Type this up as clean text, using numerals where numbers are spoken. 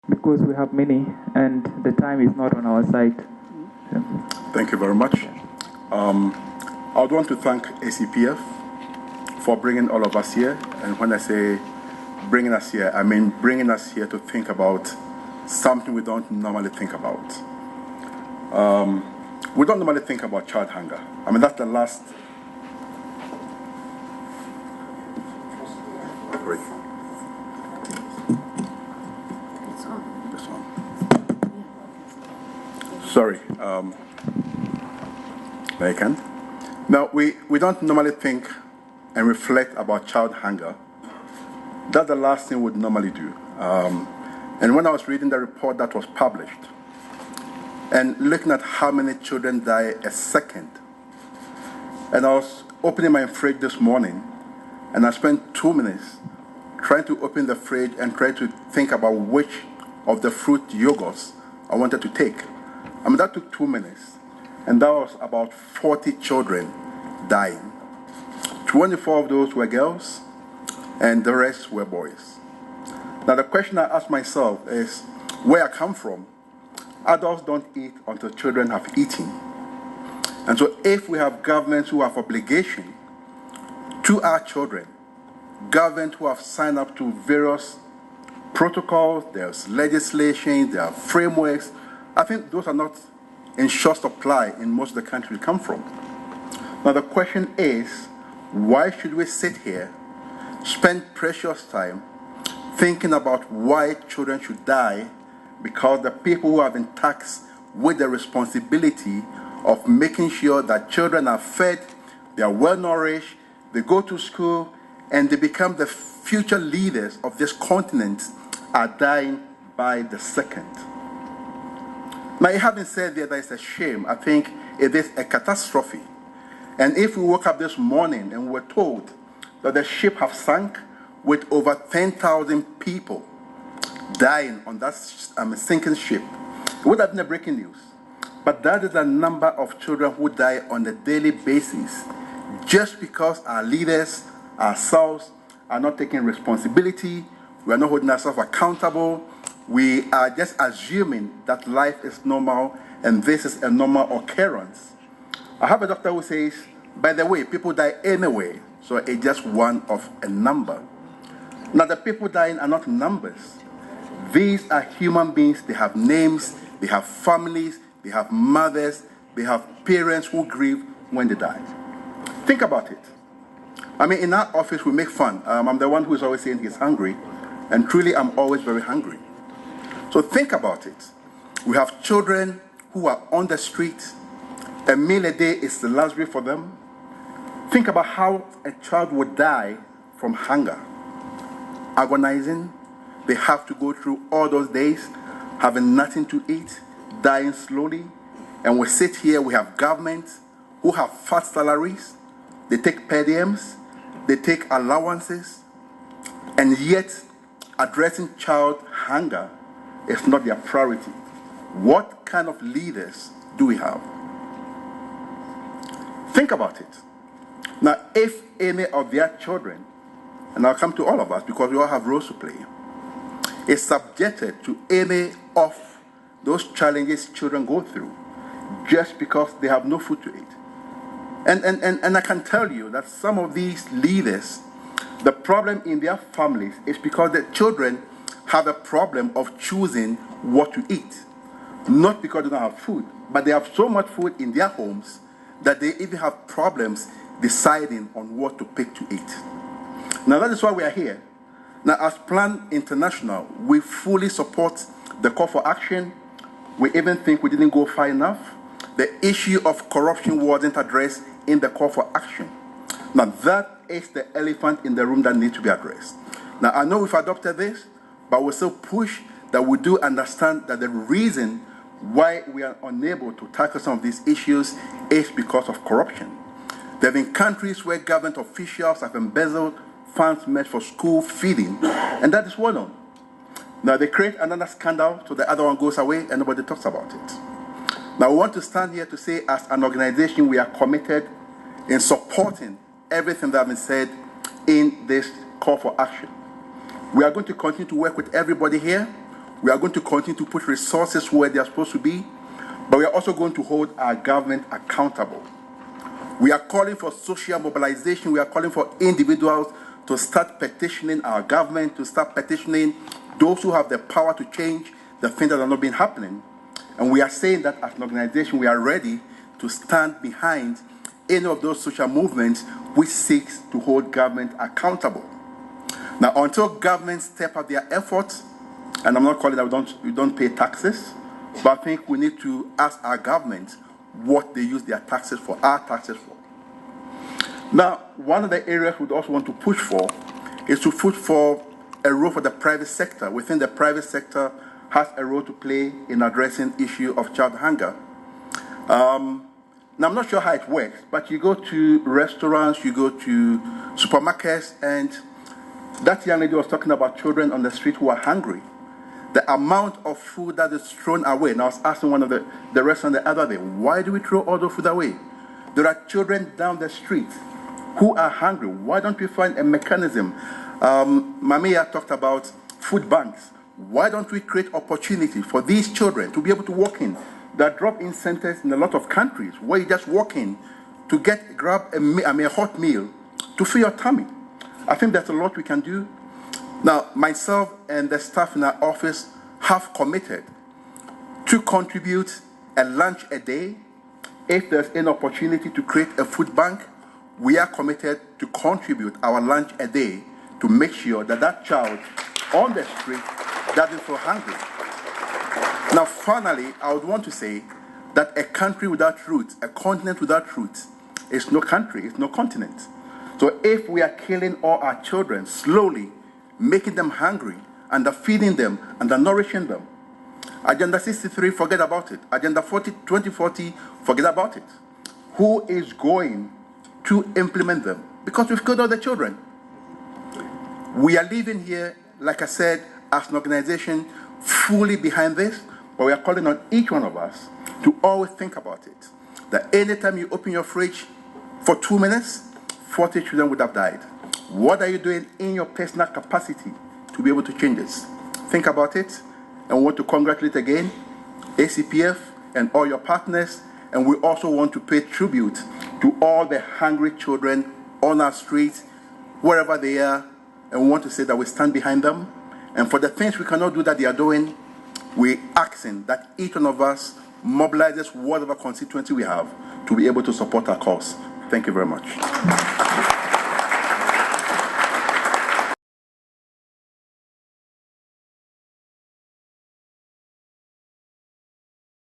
because we have many and the time is not on our side. Thank you very much. I would want to thank ACPF for bringing all of us here. And when I say bringing us here, I mean bringing us here to think about something we don't normally think about. We don't normally think about child hunger. I mean, that's the last. Great. This one. Sorry. I can. Now, we don't normally think and reflect about child hunger. That's the last thing we'd normally do. And when I was reading the report that was published, and looking at how many children die a second, and I was opening my fridge this morning, and I spent 2 minutes trying to open the fridge and try to think about which of the fruit yogurts I wanted to take. I mean, that took 2 minutes, and that was about 40 children dying. 24 of those were girls, and the rest were boys. Now, the question I ask myself is, where I come from, adults don't eat until children have eaten. And so if we have governments who have obligation to our children, governments who have signed up to various protocols, there's legislation, there are frameworks, I think those are not in short supply in most of the countries we come from. Now the question is, why should we sit here, spend precious time thinking about why children should die, because the people who have been tasked with the responsibility of making sure that children are fed, they are well nourished, they go to school, and they become the future leaders of this continent are dying by the second. Now, it has been said there that it's a shame. I think it is a catastrophe. And if we woke up this morning and we were told that the ship has sunk with over 10,000 people dying on that sinking ship, it would have been a breaking news. But that is the number of children who die on a daily basis just because our leaders, ourselves, are not taking responsibility, we are not holding ourselves accountable, we are just assuming that life is normal and this is a normal occurrence. I have a doctor who says, by the way, people die anyway, so it's just one of a number. Now, the people dying are not numbers. These are human beings. They have names, they have families, they have mothers, they have parents who grieve when they die. Think about it. I mean, in our office, we make fun. I'm the one who is always saying he's hungry, and truly, I'm always very hungry. So think about it. We have children who are on the street. A meal a day is the luxury for them. Think about how a child would die from hunger. Agonizing. They have to go through all those days, having nothing to eat, dying slowly. And we sit here, we have governments who have fat salaries. They take per diems, they take allowances, and yet addressing child hunger is not their priority. What kind of leaders do we have? Think about it. Now, if any of their children, and I'll come to all of us because we all have roles to play, is subjected to any of those challenges children go through just because they have no food to eat. And I can tell you that some of these leaders, the problem in their families is because the children have a problem of choosing what to eat. Not because they don't have food, but they have so much food in their homes that they even have problems deciding on what to pick to eat. Now that is why we are here. Now, as Plan International, we fully support the call for action. We even think we didn't go far enough. The issue of corruption wasn't addressed in the call for action. Now, that is the elephant in the room that needs to be addressed. Now, I know we've adopted this, but we still push that we do understand that the reason why we are unable to tackle some of these issues is because of corruption. There have been countries where government officials have embezzled funds meant for school feeding, and that is well known. Now they create another scandal, so the other one goes away and nobody talks about it. Now we want to stand here to say, as an organization, we are committed in supporting everything that has been said in this call for action. We are going to continue to work with everybody here. We are going to continue to put resources where they are supposed to be, but we are also going to hold our government accountable. We are calling for social mobilization. We are calling for individuals to start petitioning our government, to start petitioning those who have the power to change the things that are not being happening. And we are saying that as an organization, we are ready to stand behind any of those social movements which seeks to hold government accountable. Now, until governments step up their efforts, and I'm not calling that we don't pay taxes, but I think we need to ask our government what they use their taxes for, our taxes for. Now, one of the areas we'd also want to push for is to push for a role for the private sector. Within the private sector has a role to play in addressing the issue of child hunger. Now, I'm not sure how it works, but you go to restaurants, you go to supermarkets, and that young lady was talking about children on the street who are hungry. The amount of food that is thrown away. And I was asking one of the restaurants the other day, why do we throw all the food away? There are children down the street who are hungry. Why don't we find a mechanism? Mamiya talked about food banks. Why don't we create opportunity for these children to be able to walk in? There are drop-in centers in a lot of countries where you just walk in to grab a hot meal to fill your tummy. I think there's a lot we can do. Now, myself and the staff in our office have committed to contribute a lunch a day. If there's an opportunity to create a food bank, we are committed to contribute our lunch a day to make sure that that child on the street doesn't feel hungry. Now, finally, I would want to say that a country without roots, a continent without roots, is no country, it's no continent. So if we are killing all our children slowly, making them hungry, underfeeding them, undernourishing them, Agenda 63, forget about it. Agenda 2040, forget about it. Who is going to implement them? Because we've killed all the children. We are living here, like I said, as an organization, fully behind this, but we are calling on each one of us to always think about it. That anytime you open your fridge for 2 minutes, 40 children would have died. What are you doing in your personal capacity to be able to change this? Think about it, and we want to congratulate again ACPF and all your partners, and we also want to pay tribute to all the hungry children on our streets, wherever they are, and we want to say that we stand behind them. And for the things we cannot do that they are doing, we're asking that each one of us mobilizes whatever constituency we have to be able to support our cause. Thank you very much.